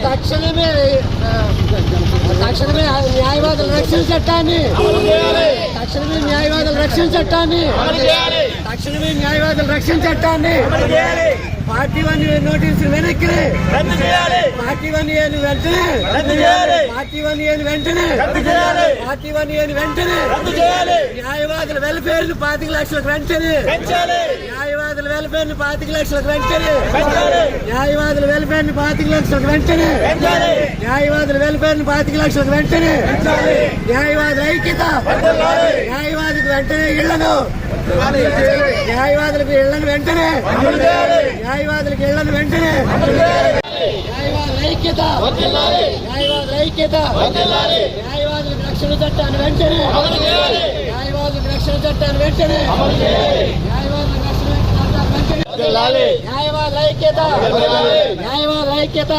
తక్షణమే న్యాయవాదుల రక్షణ చట్టాన్ని తక్షణమే న్యాయవాదుల రక్షణ చట్టాన్ని పార్టీ 1 నోటీసులు వెనక్కి పార్టీ 1 వెంటనే న్యాయవాదుల వెల్ఫేర్ ను 25 లక్షలకు వెంటనే న్యాయవాదుల వెల్ఫేర్ ను 25 లక్షలకు వెంటనే న్యాయవాదుల వెల్ఫేర్ ను 25 లక్షలకు వెంటనే న్యాయవాదుల వెల్ఫేర్ ను 25 లక్షలకు వెంటనే న్యాయవాదుల ఐక్యత న్యాయవాదికి వెంటనే ఇళ్లను న్యాయవాదులకు ఇళ్లను వెంటనే న్యాయవాదులకు ఇళ్లను వెంటనే న్యాయవాదుల ఐక్యత న్యాయవాదులకు రక్షణ చట్టాన్ని వెంటనే న్యాయవాదులకు రక్షణ చట్టాన్ని వెంటనే న్యాయవాదుల ఐక్యత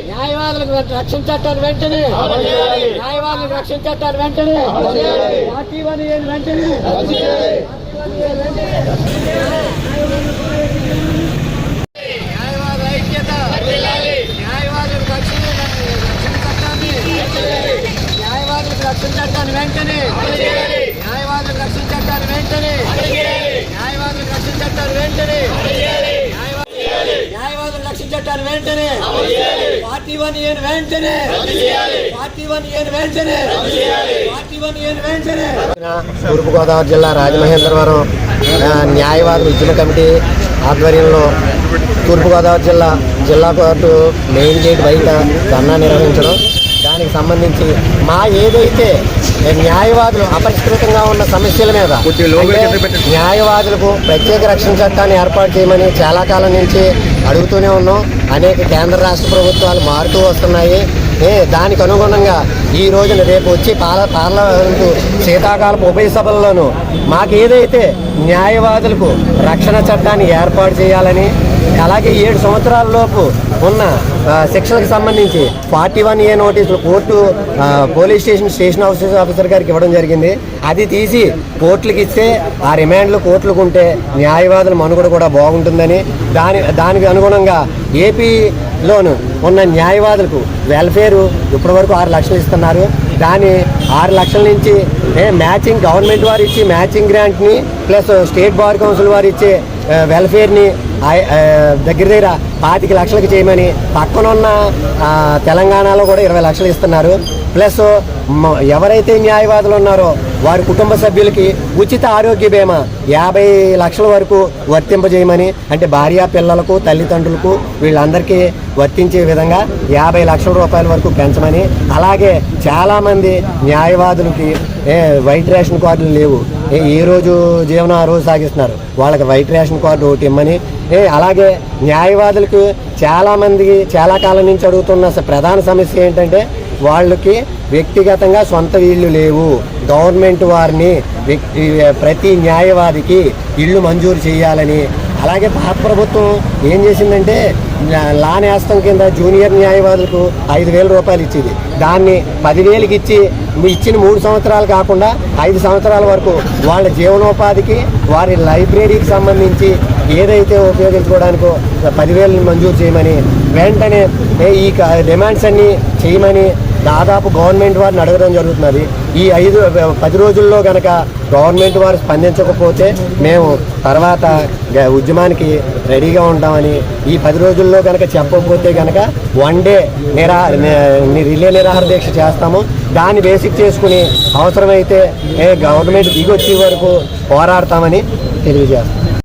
న్యాయవాదులకు రక్షణ చట్టాన్ని వెంటనే న్యాయవాదులకు రక్షణ చట్టాన్ని వెంటనే పార్టీ 1 వెంటనే న్యాయవాదుల ఐక్యత న్యాయవాదులకు రక్షణ చట్టాన్ని న్యాయవాదులకు రక్షణ చట్టాన్ని వెంటనే న్యాయవాదులకు రక్షణ చట్టాన్ని వెంటనే న్యాయవాదులకు రక్షణ చట్టాన్ని వెంటనే న్యాయవాదుల రక్షణ చట్టాన్ని వెంటనే పార్టీ 1 వెంటనే తూర్పుగోదావరి జిల్లా రాజమహేంద్రవరం న్యాయవాదుల ఉద్యమ కమిటీ ఆధ్వర్యంలో తూర్పుగోదావరి జిల్లా కోర్టు మెయిన్ గేట్ బయట ధర్నా నిర్వహించడం, దానికి సంబంధించి మా ఏదైతే న్యాయవాదులు అపరిష్కృతంగా ఉన్న సమస్యల మీద న్యాయవాదులకు ప్రత్యేక రక్షణ చట్టాన్ని ఏర్పాటు చేయమని చాలా కాలం నుంచి అడుగుతూనే ఉన్నాం. అనేక కేంద్ర రాష్ట్ర ప్రభుత్వాలు మారుతూ వస్తున్నాయి. దానికి అనుగుణంగా ఈ రోజున రేపు వచ్చి పార్లమెంటు శీతాకాలపు ఉభయ సభల్లోనూ మాకు ఏదైతే న్యాయవాదులకు రక్షణ చట్టాన్ని ఏర్పాటు చేయాలని, అలాగే 7 సంవత్సరాల లోపు ఉన్న శిక్షలకు సంబంధించి 41A నోటీసులు కోర్టు పోలీస్ స్టేషన్ ఆఫీసర్ గారికి ఇవ్వడం జరిగింది. అది తీసి కోర్టులకు ఇస్తే ఆ రిమాండ్లు కోర్టులకు ఉంటే న్యాయవాదుల మనుగడ కూడా బాగుంటుందని, దానికి అనుగుణంగా ఏపీలోను ఉన్న న్యాయవాదులకు వెల్ఫేరు ఇప్పటివరకు 6 లక్షలు ఇస్తున్నారు. దాని 6 లక్షల నుంచి మ్యాచింగ్ గవర్నమెంట్ వారు ఇచ్చి మ్యాచింగ్ గ్రాంట్ని ప్లస్ స్టేట్ బార్ కౌన్సిల్ వారు ఇచ్చే వెల్ఫేర్ని దగ్గర 25 లక్షలకు చేయమని, పక్కనున్న తెలంగాణలో కూడా 20 లక్షలు ఇస్తున్నారు. ప్లస్ ఎవరైతే న్యాయవాదులు ఉన్నారో వారి కుటుంబ సభ్యులకి ఉచిత ఆరోగ్య బీమా 50 లక్షల వరకు వర్తింపజేయమని, అంటే భార్య పిల్లలకు తల్లిదండ్రులకు వీళ్ళందరికీ వర్తించే విధంగా 50 లక్షల రూపాయల వరకు పెంచమని, అలాగే చాలామంది న్యాయవాదులకి వైట్ రేషన్ కార్డులు లేవు, ఏ రోజు జీవనం ఆ రోజు సాగిస్తున్నారు, వాళ్ళకి వైట్ రేషన్ కార్డు ఒకటి ఇమ్మని, అలాగే న్యాయవాదులకు చాలామందికి చాలా కాలం నుంచి అడుగుతున్న ప్రధాన సమస్య ఏంటంటే వాళ్ళకి వ్యక్తిగతంగా సొంత ఇళ్ళు లేవు. గవర్నమెంట్ వారిని ప్రతి న్యాయవాదికి ఇళ్ళు మంజూరు చేయాలని, అలాగే పాత ప్రభుత్వం ఏం చేసిందంటే లా నేస్తం కింద జూనియర్ న్యాయవాదులకు 5,000 రూపాయలు ఇచ్చేది, దాన్ని 10,000కి ఇచ్చిన 3 సంవత్సరాలు కాకుండా 5 సంవత్సరాల వరకు వాళ్ళ జీవనోపాధికి వారి లైబ్రరీకి సంబంధించి ఏదైతే ఉపయోగించుకోవడానికో 10,000 మంజూరు చేయమని, వెంటనే ఈ డిమాండ్స్ అన్నీ చేయమని దాదాపు గవర్నమెంట్ వారిని అడగడం జరుగుతున్నది. ఈ 10 రోజుల్లో కనుక గవర్నమెంట్ వారు స్పందించకపోతే మేము తర్వాత ఉద్యమానికి రెడీగా ఉంటామని, ఈ 10 రోజుల్లో కనుక చెప్పకపోతే కనుక 1 డే రిలే నిరాహార దీక్ష చేస్తాము. దాన్ని బేసిక్ చేసుకుని అవసరమైతే గవర్నమెంట్ దిగొచ్చే వరకు పోరాడతామని తెలియజేస్తాం.